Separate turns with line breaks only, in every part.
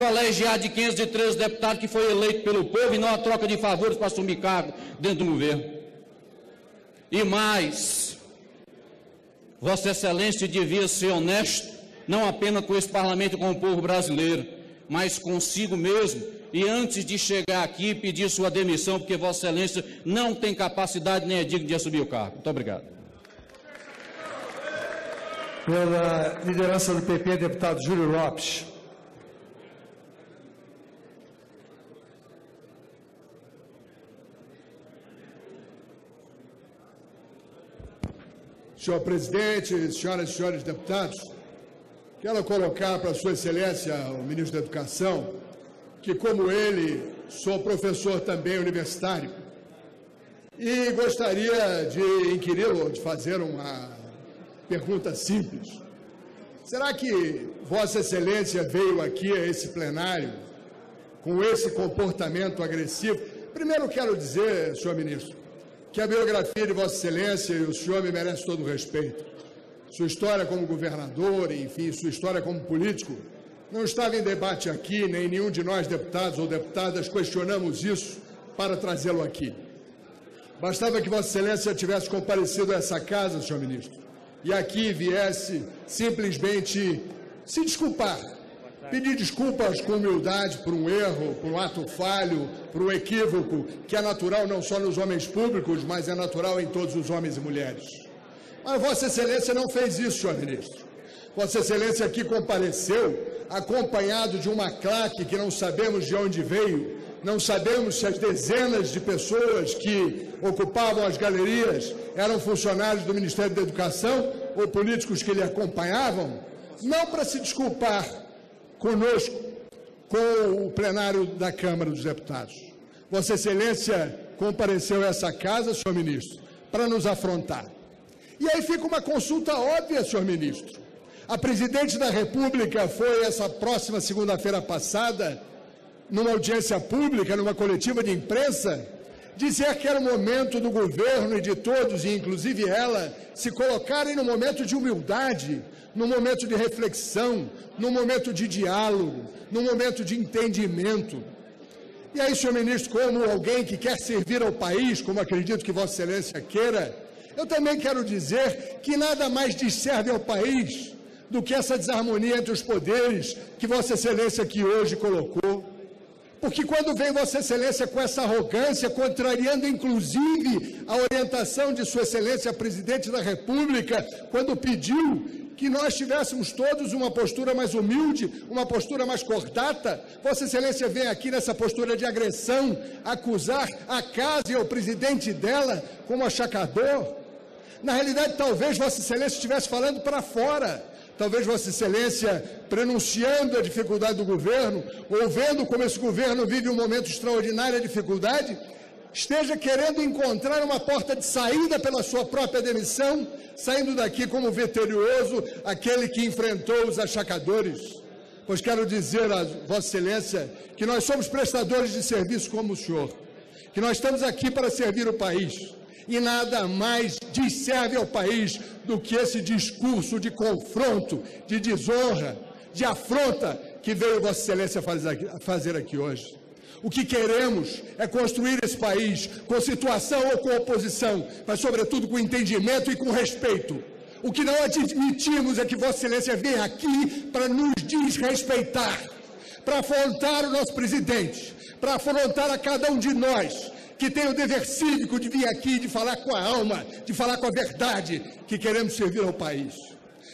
colegiado de 513 deputados que foi eleito pelo povo e não a troca de favores para assumir cargo dentro do governo. E mais, Vossa Excelência devia ser honesto, não apenas com esse parlamento e com o povo brasileiro, mas consigo mesmo, e antes de chegar aqui pedir sua demissão, porque Vossa Excelência não tem capacidade nem é digno de assumir o cargo. Muito obrigado.
Pela liderança do PP, deputado Júlio Lopes.
Senhor presidente, senhoras e senhores deputados, quero colocar para Sua Excelência, o ministro da Educação, que, como ele, sou professor também universitário e gostaria de inquiri-lo, de fazer uma pergunta simples. Será que Vossa Excelência veio aqui a esse plenário com esse comportamento agressivo? Primeiro quero dizer, senhor ministro, que a biografia de Vossa Excelência e o senhor me merece todo o respeito. Sua história como governador, enfim, sua história como político, não estava em debate aqui, nem nenhum de nós, deputados ou deputadas, questionamos isso para trazê-lo aqui. Bastava que Vossa Excelência tivesse comparecido a essa casa, senhor ministro, e aqui viesse simplesmente se desculpar, pedir desculpas com humildade por um erro, por um ato falho, por um equívoco, que é natural não só nos homens públicos, mas é natural em todos os homens e mulheres. Mas Vossa Excelência não fez isso, senhor ministro. Vossa Excelência aqui compareceu acompanhado de uma claque que não sabemos de onde veio, não sabemos se as dezenas de pessoas que ocupavam as galerias eram funcionários do Ministério da Educação ou políticos que lhe acompanhavam, não para se desculpar conosco, com o plenário da Câmara dos Deputados. Vossa Excelência compareceu a essa casa, senhor ministro, para nos afrontar. E aí fica uma consulta óbvia, senhor ministro. A presidente da República foi, essa próxima segunda-feira passada, numa audiência pública, numa coletiva de imprensa, dizer que era o momento do governo e de todos, e inclusive ela, se colocarem no momento de humildade, no momento de reflexão, no momento de diálogo, no momento de entendimento. E aí, senhor ministro, como alguém que quer servir ao país, como acredito que Vossa Excelência queira, eu também quero dizer que nada mais serve ao país do que essa desarmonia entre os poderes que Vossa Excelência aqui hoje colocou. Porque quando vem Vossa Excelência com essa arrogância, contrariando inclusive a orientação de Sua Excelência, Presidente da República, quando pediu que nós tivéssemos todos uma postura mais humilde, uma postura mais cordata, Vossa Excelência vem aqui nessa postura de agressão, acusar a casa e o presidente dela como achacador. Na realidade, talvez Vossa Excelência estivesse falando para fora. Talvez Vossa Excelência, prenunciando a dificuldade do governo, ou vendo como esse governo vive um momento de extraordinária dificuldade, esteja querendo encontrar uma porta de saída pela sua própria demissão, saindo daqui como vitorioso, aquele que enfrentou os achacadores. Pois quero dizer a Vossa Excelência que nós somos prestadores de serviço como o senhor, que nós estamos aqui para servir o país. E nada mais serve ao país do que esse discurso de confronto, de desonra, de afronta que veio Vossa Excelência fazer aqui hoje. O que queremos é construir esse país com situação ou com oposição, mas sobretudo com entendimento e com respeito. O que não admitimos é que Vossa Excelência venha aqui para nos desrespeitar, para afrontar o nosso presidente, para afrontar a cada um de nós, que tem o dever cívico de vir aqui, de falar com a alma, de falar com a verdade, que queremos servir ao país.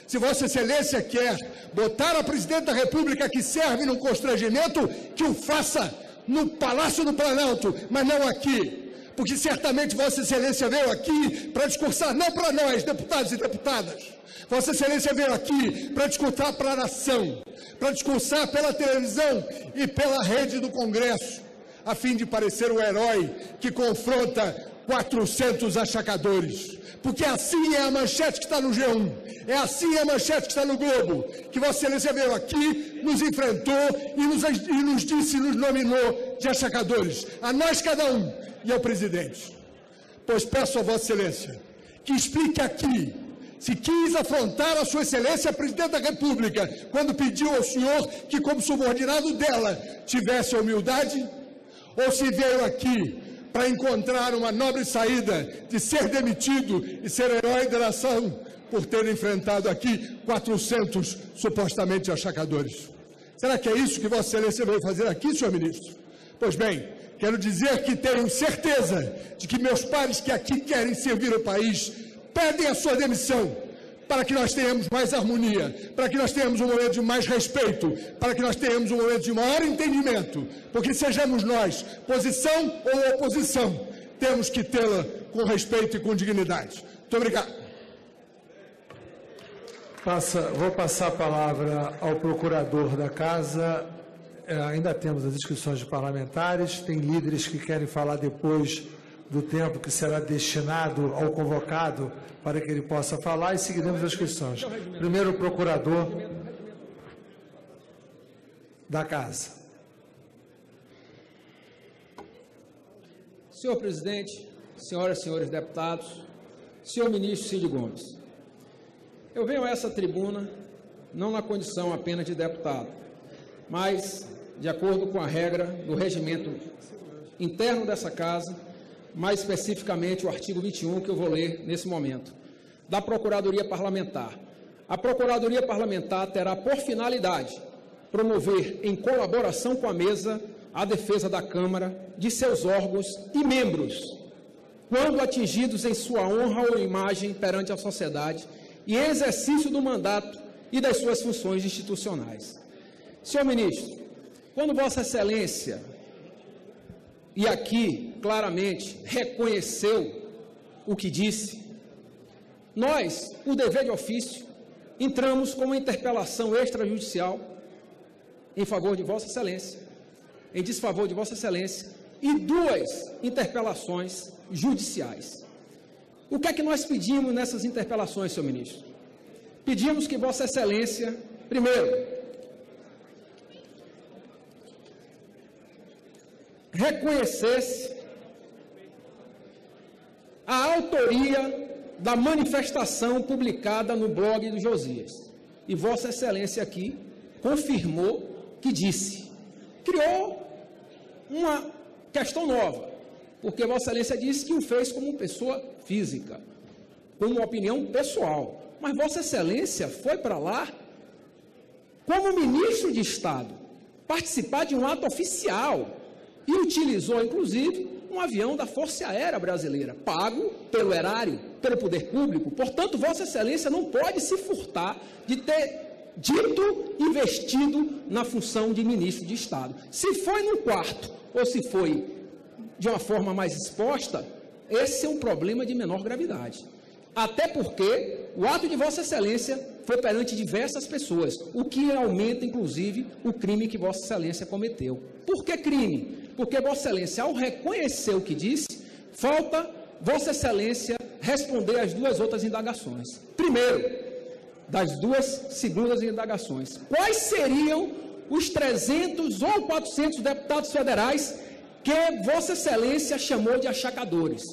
Se Vossa Excelência quer botar a Presidente da República que serve num constrangimento, que o faça no Palácio do Planalto, mas não aqui. Porque certamente Vossa Excelência veio aqui para discursar, não para nós, deputados e deputadas. Vossa Excelência veio aqui para discursar para a nação, para discursar pela televisão e pela rede do Congresso, a fim de parecer o herói que confronta 400 achacadores. Porque assim é a manchete que está no G1, é assim a manchete que está no Globo, que Vossa Excelência veio aqui, nos enfrentou e nos disse, nos nominou de achacadores, a nós cada um e ao presidente. Pois peço a Vossa Excelência que explique aqui se quis afrontar a Sua Excelência, a Presidente da República, quando pediu ao senhor que, como subordinado dela, tivesse a humildade, ou se veio aqui para encontrar uma nobre saída de ser demitido e ser herói da nação por ter enfrentado aqui 400 supostamente achacadores. Será que é isso que Vossa Excelência veio fazer aqui, senhor ministro? Pois bem, quero dizer que tenho certeza de que meus pares que aqui querem servir o país pedem a sua demissão, para que nós tenhamos mais harmonia, para que nós tenhamos um momento de mais respeito, para que nós tenhamos um momento de maior entendimento, porque sejamos nós, posição ou oposição, temos que tê-la com respeito e com dignidade. Muito obrigado.
Vou passar a palavra ao procurador da Casa. Ainda temos as discussões de parlamentares, tem líderes que querem falar depois do tempo que será destinado ao convocado para que ele possa falar, e seguiremos as questões. Primeiro, o procurador da Casa.
Senhor presidente, senhoras e senhores deputados, senhor ministro Cid Gomes, eu venho a essa tribuna não na condição apenas de deputado, mas de acordo com a regra do regimento interno dessa casa, mais especificamente o artigo 21, que eu vou ler nesse momento, da Procuradoria Parlamentar. A Procuradoria Parlamentar terá por finalidade promover, em colaboração com a mesa, a defesa da Câmara, de seus órgãos e membros, quando atingidos em sua honra ou imagem perante a sociedade e em exercício do mandato e das suas funções institucionais. Senhor ministro, quando Vossa Excelência, e aqui claramente reconheceu o que disse, nós, o dever de ofício, entramos com uma interpelação extrajudicial em favor de Vossa Excelência, em desfavor de Vossa Excelência, e 2 interpelações judiciais. O que é que nós pedimos nessas interpelações, senhor ministro? Pedimos que Vossa Excelência, primeiro, reconhecesse a autoria da manifestação publicada no blog do Josias. E Vossa Excelência aqui confirmou que disse. Criou uma questão nova, porque Vossa Excelência disse que o fez como pessoa física, como uma opinião pessoal. Mas Vossa Excelência foi para lá como ministro de Estado, participar de um ato oficial, e utilizou, inclusive, um avião da Força Aérea Brasileira, pago pelo erário, pelo poder público. Portanto, Vossa Excelência não pode se furtar de ter dito investido na função de ministro de Estado. Se foi no quarto ou se foi de uma forma mais exposta, esse é um problema de menor gravidade. Até porque o ato de Vossa Excelência foi perante diversas pessoas, o que aumenta, inclusive, o crime que Vossa Excelência cometeu. Por que crime? Porque Vossa Excelência, ao reconhecer o que disse, falta Vossa Excelência responder às 2 outras indagações. Primeiro, das 2 segundas indagações, quais seriam os 300 ou 400 deputados federais que Vossa Excelência chamou de achacadores?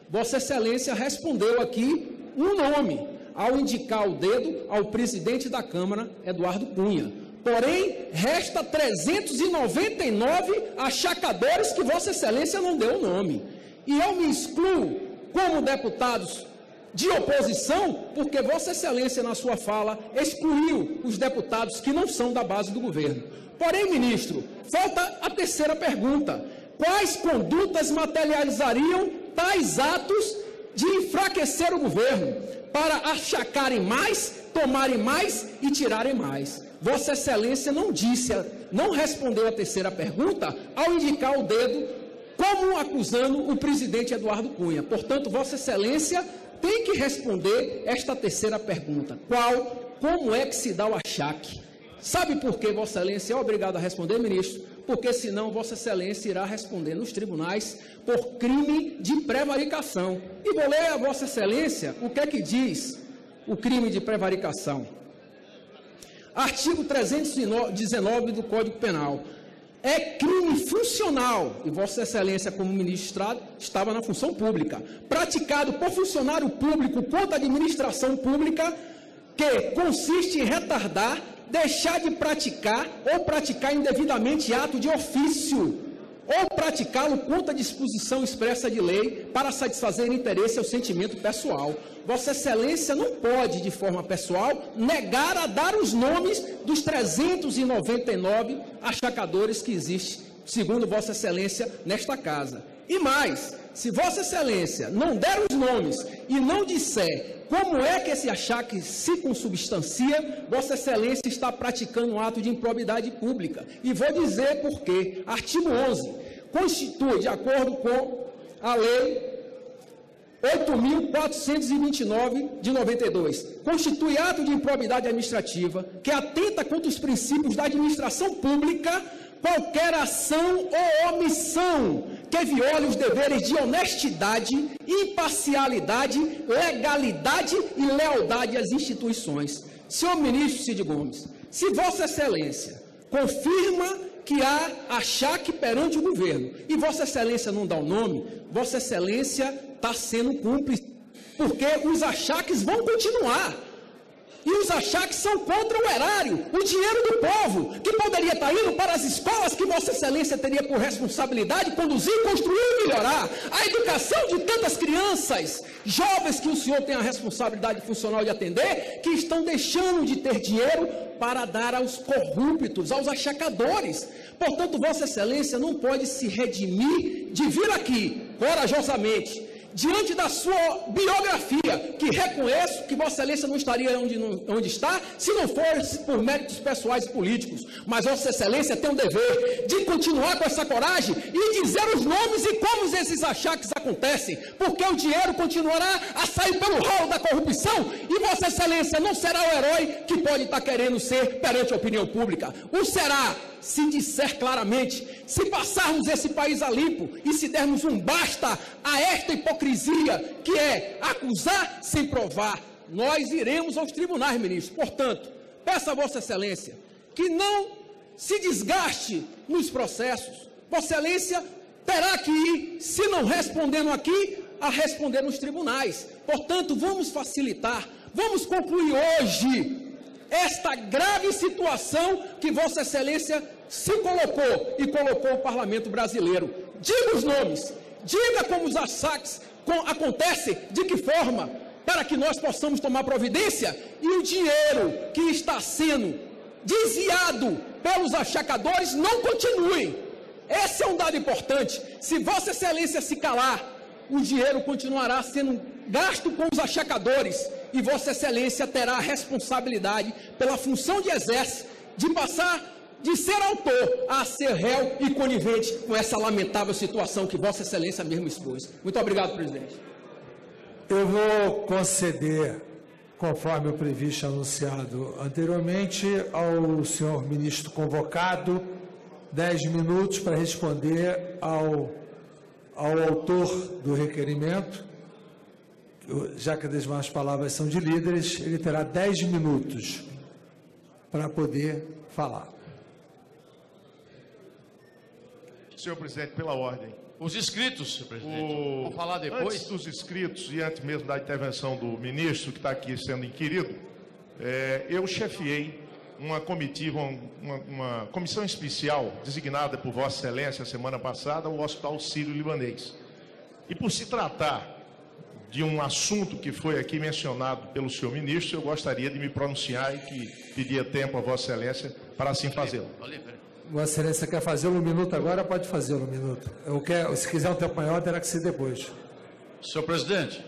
Vossa Excelência respondeu aqui um nome, ao indicar o dedo ao presidente da Câmara, Eduardo Cunha. Porém, resta 399 achacadores que Vossa Excelência não deu o nome. E eu me excluo como deputados de oposição, porque Vossa Excelência, na sua fala, excluiu os deputados que não são da base do governo. Porém, ministro, falta a terceira pergunta. Quais condutas materializariam tais atos de enfraquecer o governo para achacarem mais, tomarem mais e tirarem mais? Vossa Excelência não respondeu a terceira pergunta ao indicar o dedo como acusando o presidente Eduardo Cunha. Portanto, Vossa Excelência tem que responder esta terceira pergunta. Como é que se dá o achaque? Sabe por que Vossa Excelência é obrigado a responder, ministro? Porque senão Vossa Excelência irá responder nos tribunais por crime de prevaricação. E vou ler a Vossa Excelência o que é que diz o crime de prevaricação. Artigo 319 do Código Penal. é crime funcional, e Vossa Excelência, como ministrado, estava na função pública, praticado por funcionário público contra a administração pública, que consiste em retardar, deixar de praticar ou praticar indevidamente ato de ofício, ou praticá-lo contra a disposição expressa de lei para satisfazer interesse ou sentimento pessoal. Vossa Excelência não pode, de forma pessoal, negar a dar os nomes dos 399 achacadores que existem, segundo Vossa Excelência, nesta casa. E mais, se Vossa Excelência não der os nomes e não disser como é que esse achaque se consubstancia, Vossa Excelência está praticando um ato de improbidade pública. E vou dizer por quê. Artigo 11. Constitui, de acordo com a Lei 8.429 de 92, constitui ato de improbidade administrativa que atenta contra os princípios da administração pública qualquer ação ou omissão que viole os deveres de honestidade, imparcialidade, legalidade e lealdade às instituições. Senhor ministro Cid Gomes, se Vossa Excelência confirma que há achaque perante o governo e Vossa Excelência não dá o nome, Vossa Excelência está sendo cúmplice, porque os achaques vão continuar. E os achaques são contra o erário, o dinheiro do povo, que poderia estar indo para as escolas que Vossa Excelência teria por responsabilidade conduzir, construir e melhorar. A educação de tantas crianças, jovens que o senhor tem a responsabilidade funcional de atender, que estão deixando de ter dinheiro para dar aos corruptos, aos achacadores. Portanto, Vossa Excelência não pode se redimir de vir aqui, corajosamente, diante da sua biografia, que reconheço que Vossa Excelência não estaria onde está, se não fosse por méritos pessoais e políticos. Mas Vossa Excelência tem o dever de continuar com essa coragem e dizer os nomes e como esses achaques acontecem, porque o dinheiro continuará a sair pelo rolo da corrupção e Vossa Excelência não será o herói que pode estar querendo ser perante a opinião pública. O será, se disser claramente, se passarmos esse país a limpo e se dermos um basta a esta hipocrisia que é acusar sem provar, nós iremos aos tribunais, ministro. Portanto, peço a Vossa Excelência que não se desgaste nos processos. Vossa Excelência terá que ir, se não respondendo aqui, a responder nos tribunais. Portanto, vamos facilitar, vamos concluir hoje esta grave situação que Vossa Excelência se colocou e colocou o Parlamento brasileiro. Diga os nomes, diga como os achaques acontecem, de que forma, para que nós possamos tomar providência e o dinheiro que está sendo desviado pelos achacadores não continue. Esse é um dado importante. Se Vossa Excelência se calar, o dinheiro continuará sendo gasto com os achacadores e Vossa Excelência terá a responsabilidade pela função de exército de passar de ser autor a ser réu e conivente com essa lamentável situação que Vossa Excelência mesmo expôs. Muito obrigado, presidente.
Eu vou conceder, conforme o previsto anunciado anteriormente, ao senhor ministro convocado 10 minutos para responder ao autor do requerimento. Já que as demais palavras são de líderes, ele terá 10 minutos para poder falar.
Senhor presidente, pela ordem.
Os inscritos, senhor presidente, vão falar depois?
Antes dos inscritos e antes mesmo da intervenção do ministro, que está aqui sendo inquirido, eu chefiei uma comitiva, uma comissão especial designada por Vossa Excelência, semana passada, ao Hospital Sírio-Libanês. E por se tratar de um assunto que foi aqui mencionado pelo senhor ministro, eu gostaria de me pronunciar e que pedia tempo a Vossa Excelência para assim fazê-lo.
Vossa Excelência quer fazê-lo um minuto agora? Pode fazê-lo um minuto. Se quiser um tempo maior, terá que ser depois.
Senhor presidente.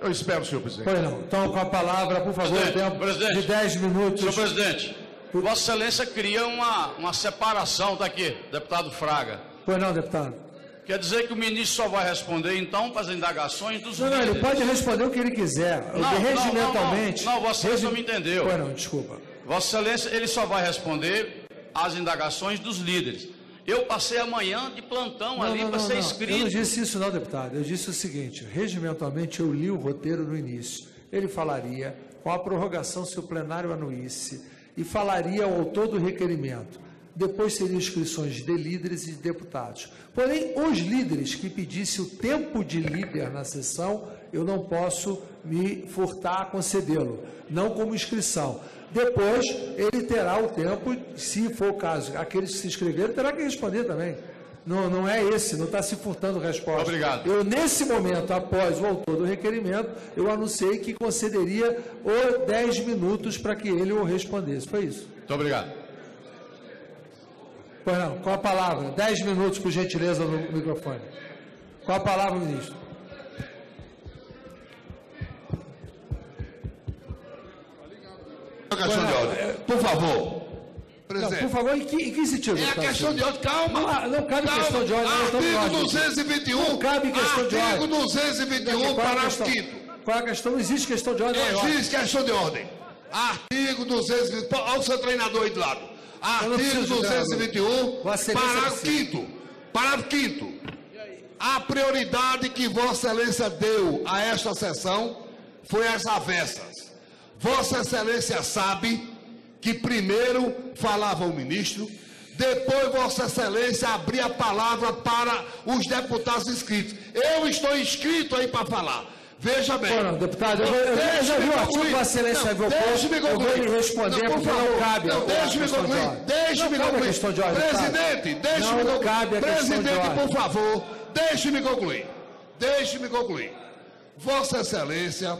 Eu espero, senhor presidente.
Pois não. Então, com a palavra, por favor, tempo de 10 minutos.
Senhor presidente, Vossa Excelência cria uma separação, está aqui, deputado Fraga.
Pois não, deputado.
Quer dizer que o ministro só vai responder, então, para as indagações dos líderes?
Não, ele pode responder o que ele quiser. Regimentalmente...
Não, Vossa Excelência não me entendeu.
Pois não, desculpa.
Vossa Excelência, ele só vai responder as indagações dos líderes. Eu passei amanhã de plantão ali para ser inscrito.
Eu não disse isso não, deputado. Eu disse o seguinte, regimentalmente eu li o roteiro no início. Ele falaria com a prorrogação se o plenário anuísse e falaria ao autor do requerimento. depois seriam inscrições de líderes e de deputados. Porém, os líderes que pedissem o tempo de líder na sessão, eu não posso me furtar a concedê-lo, não como inscrição. Depois, ele terá o tempo, se for o caso, aqueles que se inscreveram, terá que responder também. Não é esse, não está se furtando resposta.
Obrigado.
Eu, nesse momento, após o autor do requerimento, eu anunciei que concederia 10 minutos para que ele o respondesse. Foi isso.
Muito obrigado.
Pois não, com a palavra. 10 minutos, por gentileza, no microfone. Com a palavra, ministro.
Questão de ordem. Por favor.
Não, por favor, em que sentido?
É a questão de ordem, calma.
Não cabe questão de ordem.
Artigo 221.
Não cabe questão de ordem.
Artigo 221, parágrafo 5º.
Qual é a questão? Não existe questão de ordem.
Existe questão de ordem. Artigo 221. Olha o seu treinador aí do lado. Artigo 221, parágrafo 5º. Parágrafo 5º. A prioridade que Vossa Excelência deu a esta sessão foi as avessas. Vossa Excelência sabe que primeiro falava o ministro, depois Vossa Excelência abria a palavra para os deputados inscritos. Eu estou inscrito aí para falar. Veja bem.
Não, deputado, eu já vi o artigo que Vossa Excelência evocou. Eu vou lhe responder porque não cabe.
Deixe-me concluir. Deixe-me concluir. Presidente, deixe-me concluir. Presidente, por favor, deixe-me concluir. Deixe-me concluir. Vossa Excelência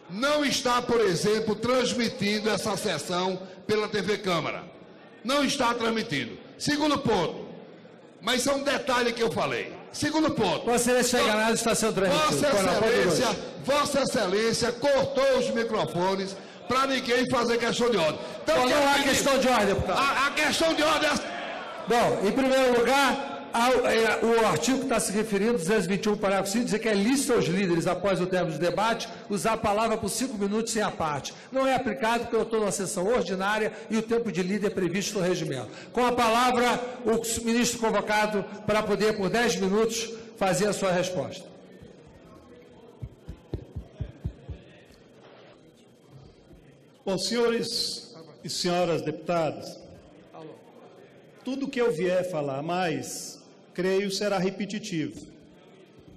não está, por exemplo, transmitindo essa sessão pela TV Câmara. Não está transmitindo. Segundo ponto. Mas é um detalhe que eu falei. Segundo ponto.
Vossa Excelência enganado, está sendo transmitido.
Vossa Excelência cortou os microfones para ninguém fazer questão de ordem.
Então, não há questão de ordem, deputado.
A questão de ordem é...
Bom, em primeiro lugar, o artigo que está se referindo, 221, parágrafo 5, dizer que é lícito aos líderes, após o término do debate, usar a palavra por 5 minutos sem a parte. Não é aplicado porque eu estou numa sessão ordinária e o tempo de líder é previsto no regimento. Com a palavra, o ministro convocado para poder, por 10 minutos, fazer a sua resposta.
Bom, senhores e senhoras deputadas, tudo que eu vier falar mais, creio, será repetitivo.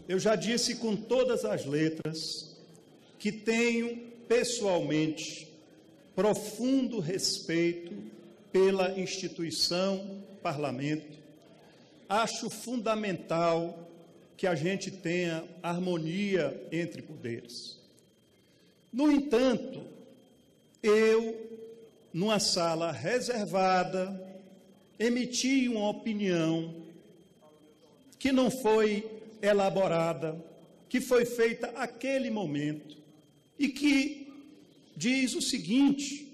Eu já disse com todas as letras que tenho, pessoalmente, profundo respeito pela instituição parlamento. Acho fundamental que a gente tenha harmonia entre poderes. No entanto, eu, numa sala reservada, emiti uma opinião que não foi elaborada, que foi feita naquele momento e que diz o seguinte,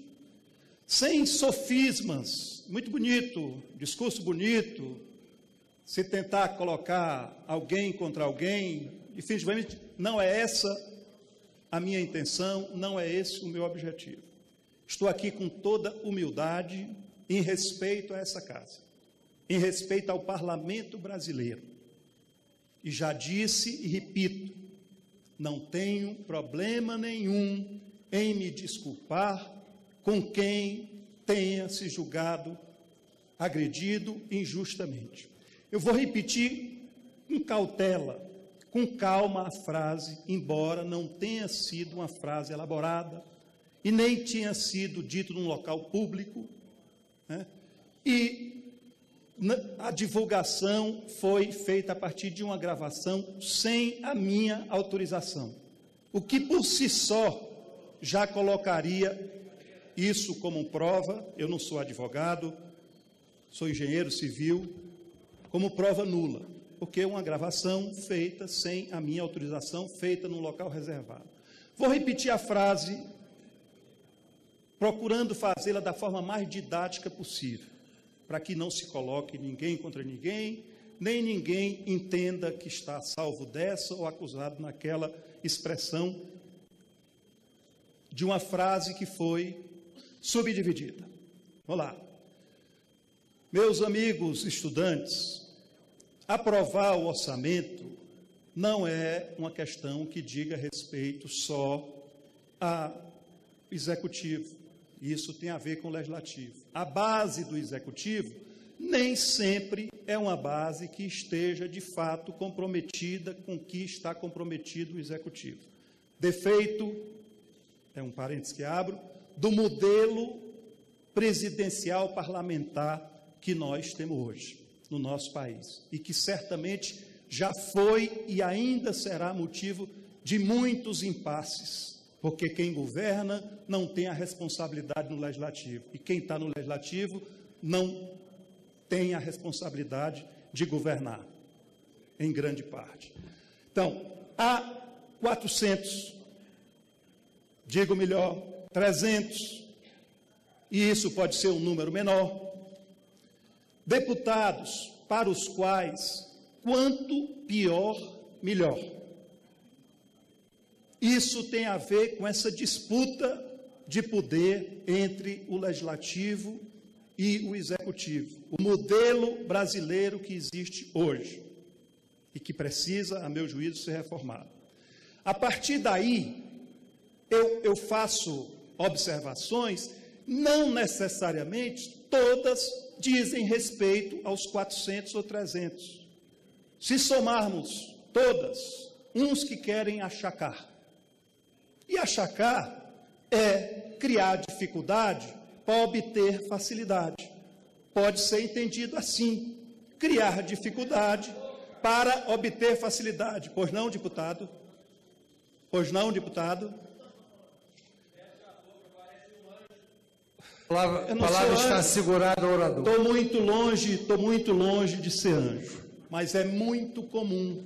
sem sofismas, muito bonito, discurso bonito, se tentar colocar alguém contra alguém, definitivamente não é essa a minha intenção, não é esse o meu objetivo. Estou aqui com toda humildade, em respeito a essa casa, em respeito ao parlamento brasileiro. E já disse e repito, não tenho problema nenhum em me desculpar com quem tenha se julgado agredido injustamente. Eu vou repetir com cautela, com calma a frase, embora não tenha sido uma frase elaborada e nem tinha sido dito num local público, né? E a divulgação foi feita a partir de uma gravação sem a minha autorização, o que por si só já colocaria isso como prova. Eu não sou advogado, sou engenheiro civil, como prova nula, porque é uma gravação feita sem a minha autorização, feita num local reservado. Vou repetir a frase, procurando fazê-la da forma mais didática possível, para que não se coloque ninguém contra ninguém, nem ninguém entenda que está salvo dessa ou acusado naquela expressão de uma frase que foi subdividida. Vamos lá. Meus amigos estudantes, aprovar o orçamento não é uma questão que diga respeito só ao executivo. Isso tem a ver com o legislativo. A base do executivo nem sempre é uma base que esteja, de fato, comprometida com o que está comprometido o executivo. Defeito, é um parênteses que abro, do modelo presidencial parlamentar que nós temos hoje no nosso país e que certamente já foi e ainda será motivo de muitos impasses, porque quem governa não tem a responsabilidade no legislativo e quem está no legislativo não tem a responsabilidade de governar, em grande parte. Então, há 400, digo melhor, 300, e isso pode ser um número menor, deputados para os quais, quanto pior, melhor. Isso tem a ver com essa disputa de poder entre o legislativo e o executivo. O modelo brasileiro que existe hoje e que precisa, a meu juízo, ser reformado. A partir daí, eu faço observações, não necessariamente todas dizem respeito aos 400 ou 300. Se somarmos todas, uns que querem achacar. E achacar é criar dificuldade para obter facilidade. Pode ser entendido assim, criar dificuldade para obter facilidade. Pois não, deputado? Pois não, deputado?
A palavra está segurada ao orador.
Estou muito longe de ser anjo, mas é muito comum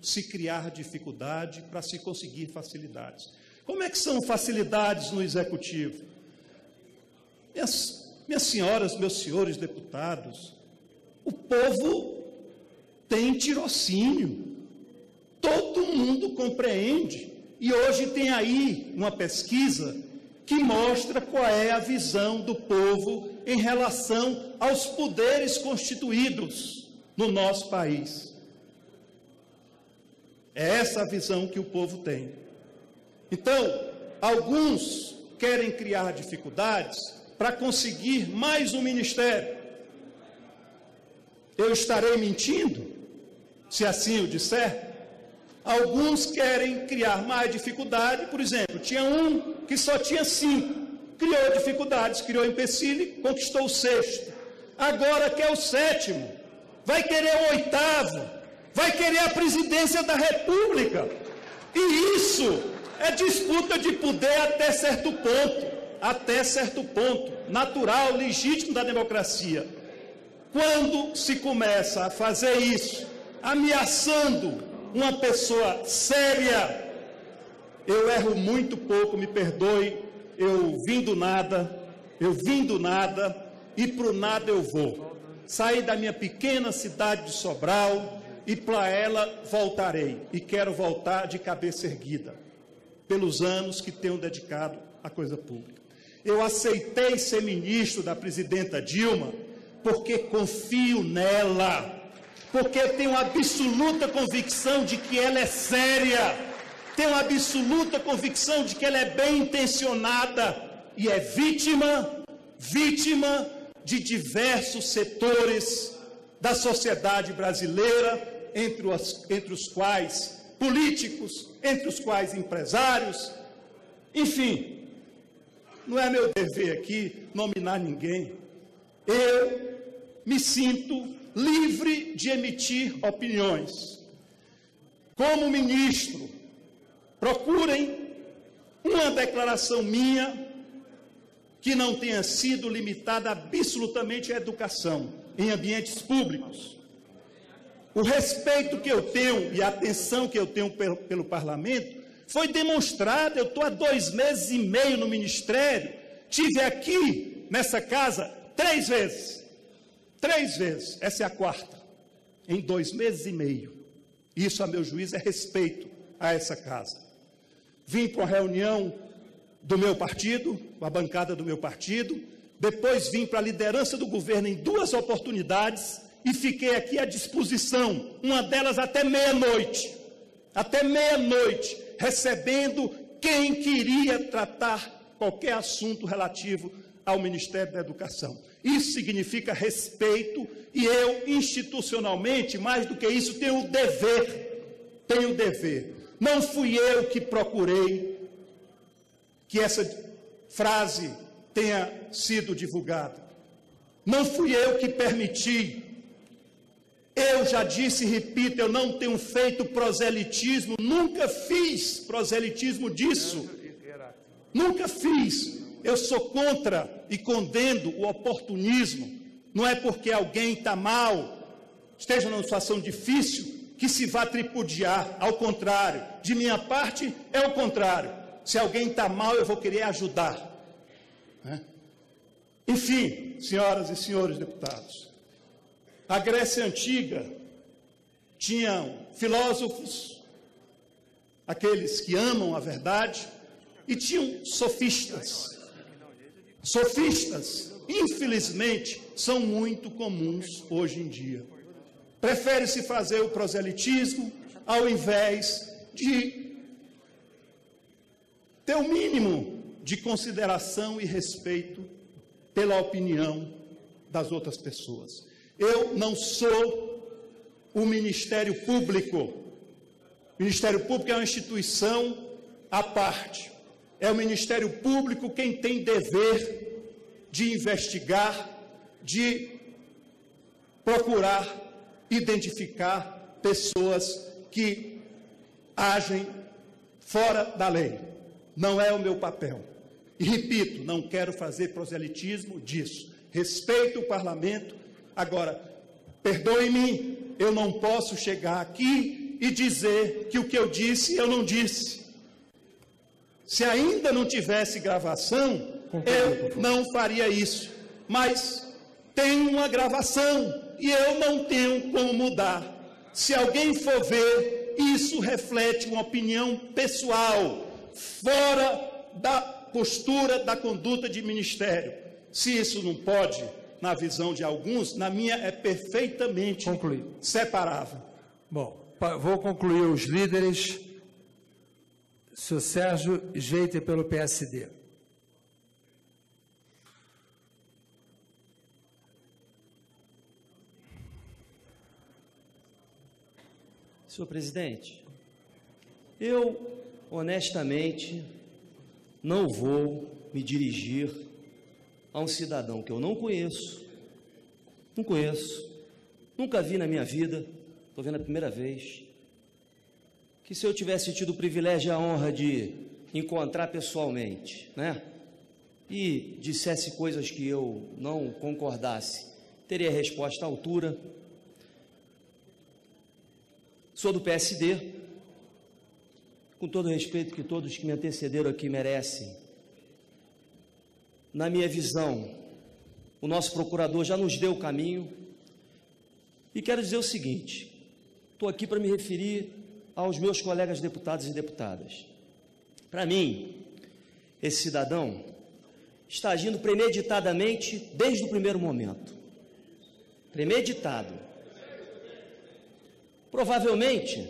se criar dificuldade para se conseguir facilidades. Como é que são facilidades no executivo? Minhas senhoras, meus senhores deputados, o povo tem tirocínio, todo mundo compreende, e hoje tem aí uma pesquisa que mostra qual é a visão do povo em relação aos poderes constituídos no nosso país. É essa a visão que o povo tem. Então, alguns querem criar dificuldades para conseguir mais um ministério. Eu estarei mentindo se assim eu disser? Alguns querem criar mais dificuldade, por exemplo, tinha um que só tinha 5, criou dificuldades, criou empecilho, conquistou o 6º, agora quer o 7º, vai querer o 8º, vai querer a presidência da República, e isso é disputa de poder até certo ponto, natural, legítimo da democracia. Quando se começa a fazer isso, ameaçando uma pessoa séria, eu erro muito pouco, me perdoe, eu vim do nada, e para o nada eu vou. Saí da minha pequena cidade de Sobral e para ela voltarei. E quero voltar de cabeça erguida, pelos anos que tenho dedicado à coisa pública. Eu aceitei ser ministro da presidenta Dilma porque confio nela, porque tenho absoluta convicção de que ela é séria, tenho absoluta convicção de que ela é bem intencionada e é vítima de diversos setores da sociedade brasileira, entre os quais políticos, entre os quais empresários, enfim, não é meu dever aqui nominar ninguém. Eu me sinto livre de emitir opiniões. Como ministro, procurem uma declaração minha que não tenha sido limitada absolutamente à educação em ambientes públicos. O respeito que eu tenho e a atenção que eu tenho pelo parlamento foi demonstrada. Eu estou há 2 meses e meio no ministério, tive aqui nessa casa 3 vezes. 3 vezes, essa é a 4ª, em 2 meses e meio. Isso, a meu juízo, é respeito a essa casa. Vim para uma reunião do meu partido, com a bancada do meu partido, depois vim para a liderança do governo em 2 oportunidades e fiquei aqui à disposição, uma delas até meia-noite, recebendo quem queria tratar qualquer assunto relativo ao Ministério da Educação. Isso significa respeito e eu, institucionalmente, mais do que isso, tenho o dever. Não fui eu que procurei que essa frase tenha sido divulgada. Não fui eu que permiti. Eu já disse e repito, eu não tenho feito proselitismo, nunca fiz proselitismo disso. Nunca fiz. Eu sou contra e condeno o oportunismo. Não é porque alguém está mal, esteja numa situação difícil, que se vá tripudiar. Ao contrário, de minha parte é o contrário. Se alguém está mal, eu vou querer ajudar. Enfim, senhoras e senhores deputados, a Grécia Antiga tinha filósofos, aqueles que amam a verdade, e tinham sofistas. Sofistas, infelizmente, são muito comuns hoje em dia. Prefere-se fazer o proselitismo ao invés de ter o mínimo de consideração e respeito pela opinião das outras pessoas. Eu não sou o Ministério Público. O Ministério Público é uma instituição à parte. É o Ministério Público quem tem dever de investigar, de procurar identificar pessoas que agem fora da lei. Não é o meu papel. E repito, não quero fazer proselitismo disso. Respeito o parlamento. Agora, perdoe-me, eu não posso chegar aqui e dizer que o que eu disse, eu não disse. Se ainda não tivesse gravação, eu não faria isso. Mas tem uma gravação e eu não tenho como mudar. Se alguém for ver, isso reflete uma opinião pessoal, fora da postura da conduta de ministério. Se isso não pode, na visão de alguns, na minha é perfeitamente separável.
Bom, vou concluir os líderes. Senhor Sérgio Jeiter, pelo PSD.
Senhor presidente, eu, honestamente, não vou me dirigir a um cidadão que eu não conheço, nunca vi na minha vida, estou vendo a primeira vez, que se eu tivesse tido o privilégio e a honra de encontrar pessoalmente, e dissesse coisas que eu não concordasse, teria resposta à altura. Sou do PSD, com todo o respeito que todos que me antecederam aqui merecem. Na minha visão, o nosso procurador já nos deu o caminho, e quero dizer o seguinte, estou aqui para me referir aos meus colegas deputados e deputadas. Para mim, esse cidadão está agindo premeditadamente desde o primeiro momento. Premeditado. Provavelmente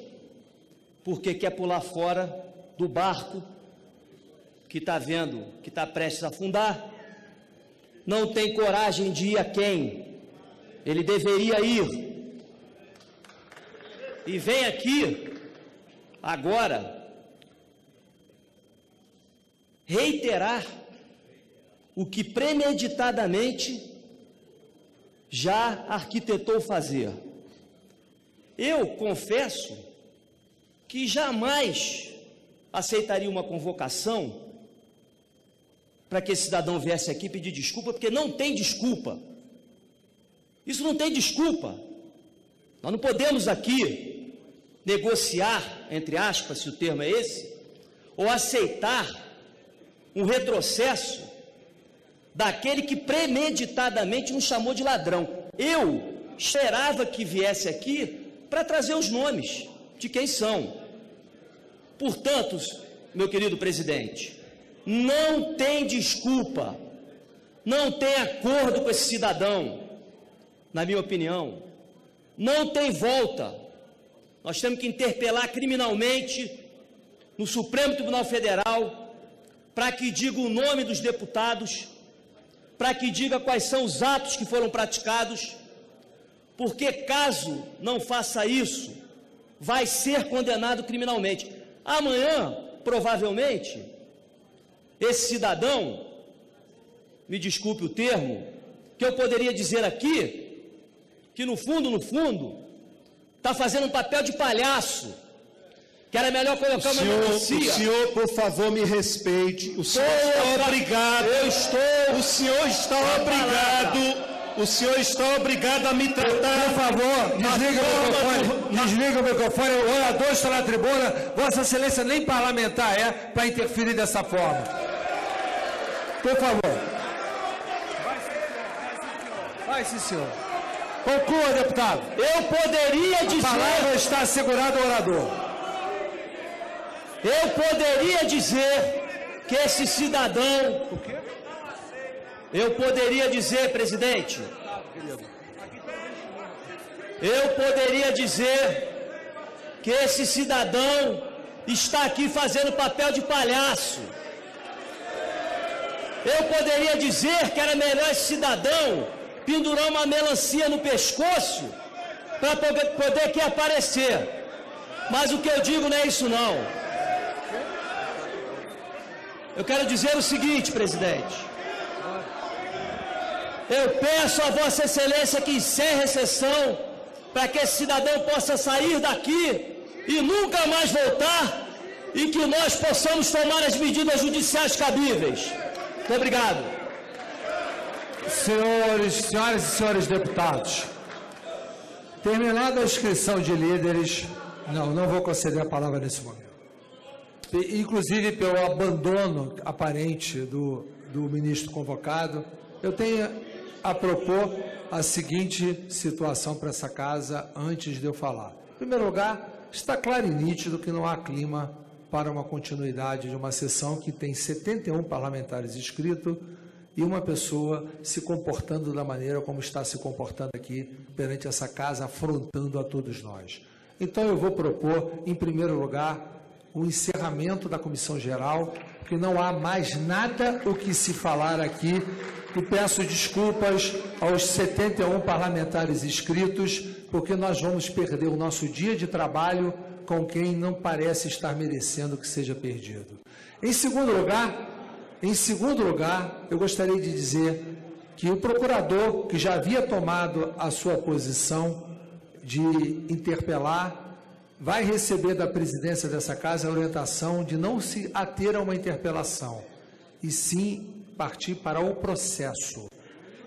porque quer pular fora do barco que está vendo, que está prestes a afundar, não tem coragem de ir a quem ele deveria ir. E vem aqui, agora, reiterar o que premeditadamente já arquitetou fazer. Eu confesso que jamais aceitaria uma convocação para que esse cidadão viesse aqui pedir desculpa, porque não tem desculpa. Isso não tem desculpa. Nós não podemos aqui negociar, entre aspas, se o termo é esse, ou aceitar um retrocesso daquele que premeditadamente nos chamou de ladrão. Eu esperava que viesse aqui para trazer os nomes de quem são. Portanto, meu querido presidente, não tem desculpa, não tem acordo com esse cidadão, na minha opinião, não tem volta. Nós temos que interpelar criminalmente no Supremo Tribunal Federal, para que diga o nome dos deputados, para que diga quais são os atos que foram praticados, porque caso não faça isso, vai ser condenado criminalmente. Amanhã, provavelmente, esse cidadão, me desculpe o termo, que eu poderia dizer aqui, que no fundo, está fazendo um papel de palhaço, que era melhor colocar uma melancia.
O senhor, por favor, me respeite. O senhor está obrigado. O senhor está obrigado. O senhor está obrigado a me tratar.
Por favor, desliga o microfone. O orador está na tribuna. Vossa Excelência nem parlamentar é para interferir dessa forma. Por favor. Vai, sim, senhor. Conclua, deputado.
Eu poderia dizer...
A palavra está assegurada ao orador.
Eu poderia dizer que esse cidadão...
O quê?
Eu poderia dizer, presidente... Eu poderia dizer que esse cidadão está aqui fazendo papel de palhaço. Eu poderia dizer que era melhor esse cidadão pendurar uma melancia no pescoço para poder aqui aparecer. Mas o que eu digo não é isso não. Eu quero dizer o seguinte, presidente. Eu peço a Vossa Excelência que encerre a sessão para que esse cidadão possa sair daqui e nunca mais voltar e que nós possamos tomar as medidas judiciais cabíveis. Muito obrigado.
Senhoras e senhores deputados, terminada a inscrição de líderes, não vou conceder a palavra nesse momento. Inclusive pelo abandono aparente do ministro convocado, eu tenho a propor a seguinte situação para essa casa antes de eu falar. Em primeiro lugar, está claro e nítido que não há clima para uma continuidade de uma sessão que tem 71 parlamentares inscritos e uma pessoa se comportando da maneira como está se comportando aqui perante essa casa, afrontando a todos nós. Então eu vou propor, em primeiro lugar, o encerramento da Comissão Geral, porque não há mais nada o que se falar aqui, e peço desculpas aos 71 parlamentares inscritos, porque nós vamos perder o nosso dia de trabalho com quem não parece estar merecendo que seja perdido. Em segundo lugar, eu gostaria de dizer que o procurador, que já havia tomado a sua posição de interpelar, vai receber da presidência dessa casa a orientação de não se ater a uma interpelação, e sim partir para o processo.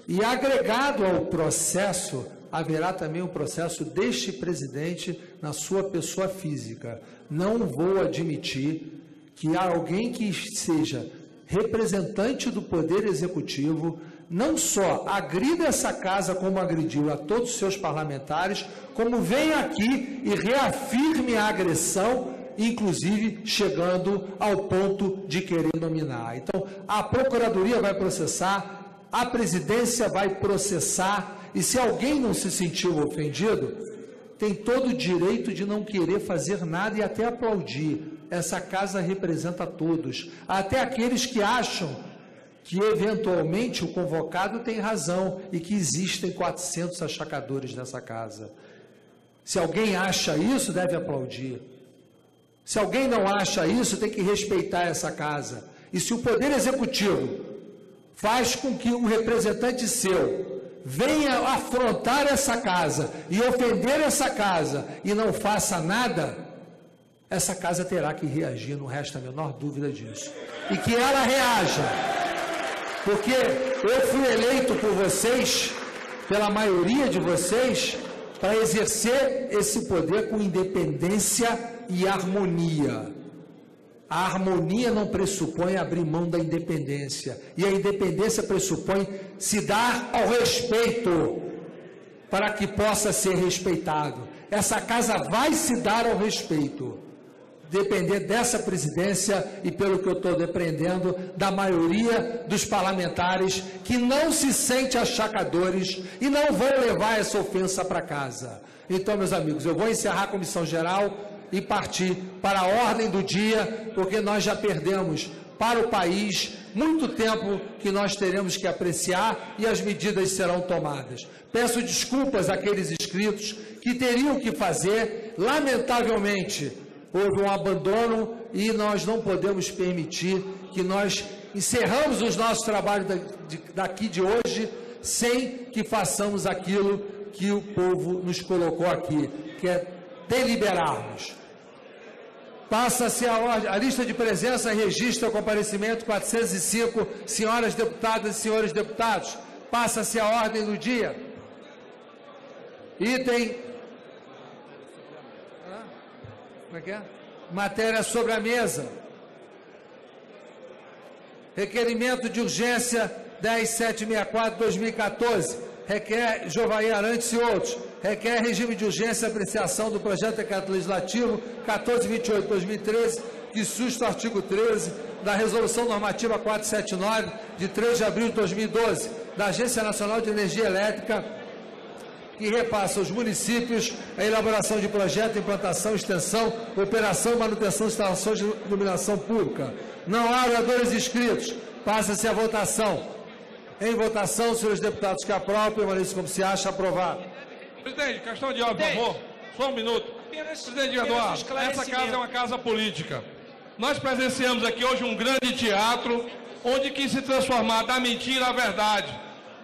E agregado ao processo, haverá também o processo deste presidente na sua pessoa física. Não vou admitir que alguém que seja representante do Poder Executivo não só agrida essa casa como agrediu a todos os seus parlamentares, como venha aqui e reafirme a agressão, inclusive chegando ao ponto de querer nominar. Então, a Procuradoria vai processar, a Presidência vai processar, e se alguém não se sentiu ofendido, tem todo o direito de não querer fazer nada e até aplaudir. Essa casa representa todos, até aqueles que acham que eventualmente o convocado tem razão e que existem 400 achacadores nessa casa. Se alguém acha isso, deve aplaudir. Se alguém não acha isso, tem que respeitar essa casa. E se o Poder Executivo faz com que um representante seu venha afrontar essa casa e ofender essa casa e não faça nada, essa casa terá que reagir, não resta a menor dúvida disso. E que ela reaja, porque eu fui eleito por vocês, pela maioria de vocês, para exercer esse poder com independência e harmonia. A harmonia não pressupõe abrir mão da independência, e a independência pressupõe se dar ao respeito, para que possa ser respeitado. Essa casa vai se dar ao respeito, depender dessa presidência e, pelo que eu estou depreendendo, da maioria dos parlamentares que não se sente achacadores e não vão levar essa ofensa para casa. Então, meus amigos, eu vou encerrar a Comissão Geral. e partir para a ordem do dia, porque nós já perdemos para o país muito tempo que nós teremos que apreciar e as medidas serão tomadas. Peço desculpas àqueles inscritos que teriam que fazer, lamentavelmente, houve um abandono e nós não podemos permitir que nós encerramos os nossos trabalhos daqui de hoje sem que façamos aquilo que o povo nos colocou aqui, que é deliberarmos. Passa-se a lista de presença, registra o comparecimento 405, senhoras deputadas e senhores deputados. Passa-se a ordem do dia. Item... Como é que é? Matéria sobre a mesa. Requerimento de urgência 10764-2014. Requer Jovair Arantes e outros. Requer regime de urgência e apreciação do projeto de decreto legislativo 1428-2013, que susta o artigo 13 da Resolução Normativa 479, de 3 de abril de 2012, da Agência Nacional de Energia Elétrica, que repassa aos municípios a elaboração de projeto, implantação, extensão, operação e manutenção de instalações de iluminação pública. Não há oradores inscritos. Passa-se a votação. Em votação, senhores deputados que aprovam, permaneçam como se acha. Aprovado.
Presidente, questão de ordem, por favor. Só um minuto. Presidente Eduardo, essa casa é uma casa política. Nós presenciamos aqui hoje um grande teatro, onde quis se transformar da mentira à verdade,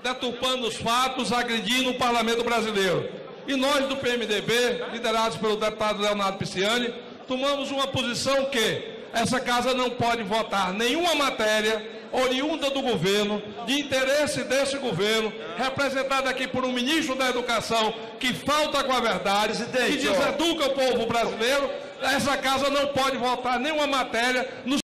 deturpando os fatos, agredindo o parlamento brasileiro. E nós do PMDB, liderados pelo deputado Leonardo Pisciani, tomamos uma posição que essa casa não pode votar nenhuma matéria oriunda do governo, de interesse desse governo, representado aqui por um ministro da Educação que falta com a verdade, que deseduca o povo brasileiro. Essa casa não pode votar nenhuma matéria no